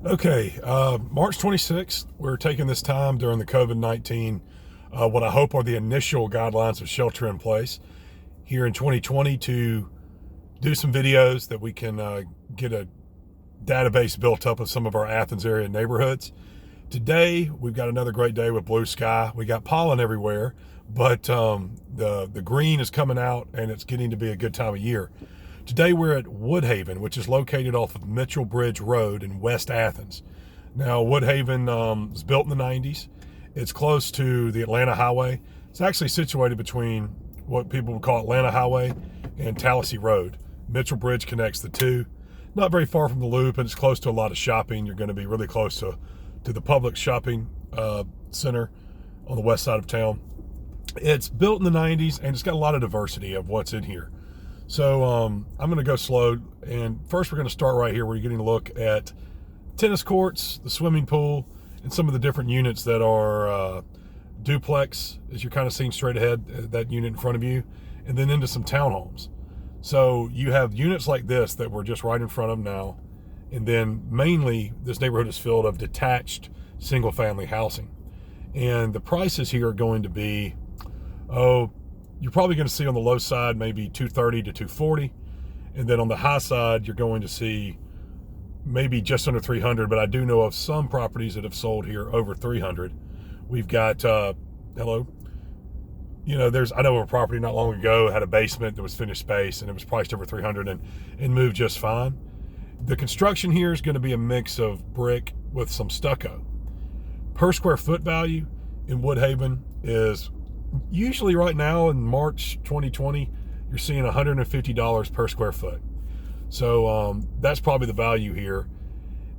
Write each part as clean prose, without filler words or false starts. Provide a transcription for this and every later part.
Okay, March 26th, we're taking this time during the COVID-19, what I hope are the initial guidelines of shelter in place here in 2020 to do some videos that we can get a database built up of some of our Athens area neighborhoods. Today, we've got another great day with blue sky. We got pollen everywhere, but the green is coming out and it's getting to be a good time of year. Today we're at Woodhaven, which is located off of Mitchell Bridge Road in West Athens. Now, Woodhaven was built in the 90s. It's close to the Atlanta Highway. It's actually situated between what people would call Atlanta Highway and Tallahassee Road. Mitchell Bridge connects the two. Not very far from the loop, and it's close to a lot of shopping. You're going to be really close to the public shopping center on the west side of town. It's built in the 90s, and it's got a lot of diversity of what's in here. So I'm going to go slow, and first we're going to start right here where you're getting a look at tennis courts, the swimming pool, and some of the different units that are duplex, as you're kind of seeing straight ahead, that unit in front of you, and then into some townhomes. So you have units like this that we're just right in front of now, and then mainly this neighborhood is filled of detached single-family housing. And the prices here are going to be, you're probably going to see on the low side maybe 230 to 240, and then on the high side you're going to see maybe just under 300. But I do know of some properties that have sold here over 300. We've got hello. I know of a property not long ago had a basement that was finished space and it was priced over 300 and moved just fine. The construction here is going to be a mix of brick with some stucco. Per square foot value in Woodhaven is usually right now in March 2020, you're seeing $150 per square foot. So that's probably the value here.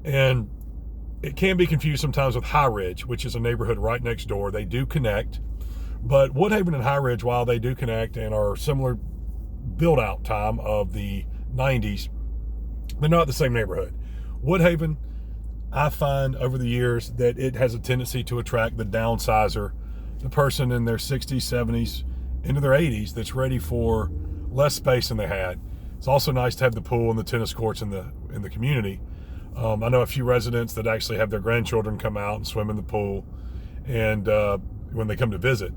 And it can be confused sometimes with High Ridge, which is a neighborhood right next door. They do connect. But Woodhaven and High Ridge, while they do connect and are similar build out time of the 90s, they're not the same neighborhood. Woodhaven, I find over the years that it has a tendency to attract the downsizer, the person in their 60s, 70s, into their 80s that's ready for less space than they had. It's also nice to have the pool and the tennis courts in the community. I know a few residents that actually have their grandchildren come out and swim in the pool and when they come to visit.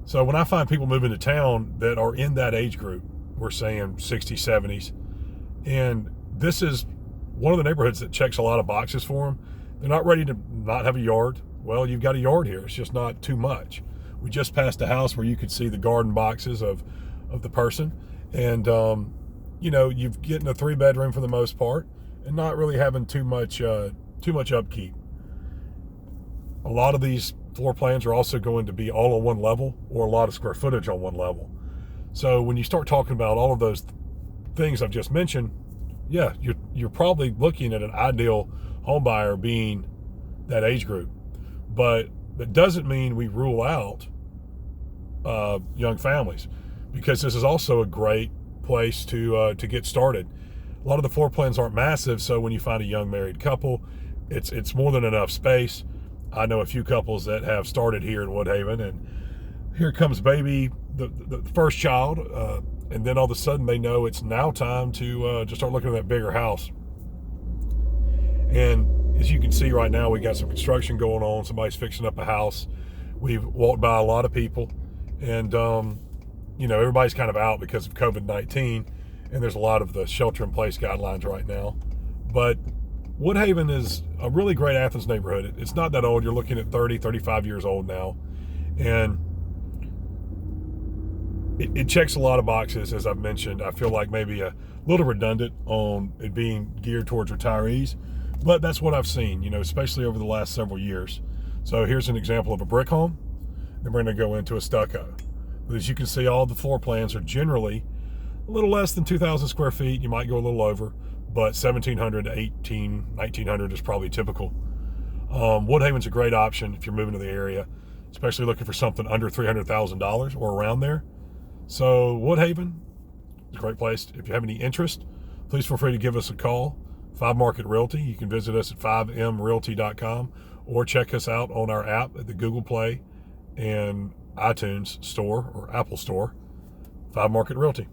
So when I find people moving to town that are in that age group, we're saying 60s, 70s, and this is one of the neighborhoods that checks a lot of boxes for them. They're not ready to not have a yard. Well, you've got a yard here. It's just not too much. We just passed a house where you could see the garden boxes of the person. And, you've getting a 3-bedroom for the most part and not really having too much upkeep. A lot of these floor plans are also going to be all on one level or a lot of square footage on one level. So when you start talking about all of those things I've just mentioned, yeah, you're probably looking at an ideal home buyer being that age group. But that doesn't mean we rule out young families, because this is also a great place to get started. A lot of the floor plans aren't massive, so when you find a young married couple, it's more than enough space. I know a few couples that have started here in Woodhaven, and here comes baby, the first child, and then all of a sudden they know it's now time to start looking at that bigger house. And as you can see right now, we got some construction going on. Somebody's fixing up a house. We've walked by a lot of people, and everybody's kind of out because of COVID-19, and there's a lot of the shelter-in-place guidelines right now. But Woodhaven is a really great Athens neighborhood. It's not that old. You're looking at 30, 35 years old now, and it checks a lot of boxes, as I've mentioned. I feel like maybe a little redundant on it being geared towards retirees, but that's what I've seen, especially over the last several years. So here's an example of a brick home. Then we're going to go into a stucco. But as you can see, all the floor plans are generally a little less than 2,000 square feet. You might go a little over, but 1,700 to 1,900 is probably typical. Woodhaven's a great option if you're moving to the area, especially looking for something under $300,000 or around there. So Woodhaven is a great place. If you have any interest, please feel free to give us a call. 5 Market Realty. You can visit us at 5mrealty.com or check us out on our app at the Google Play and iTunes store or Apple store. 5 Market Realty.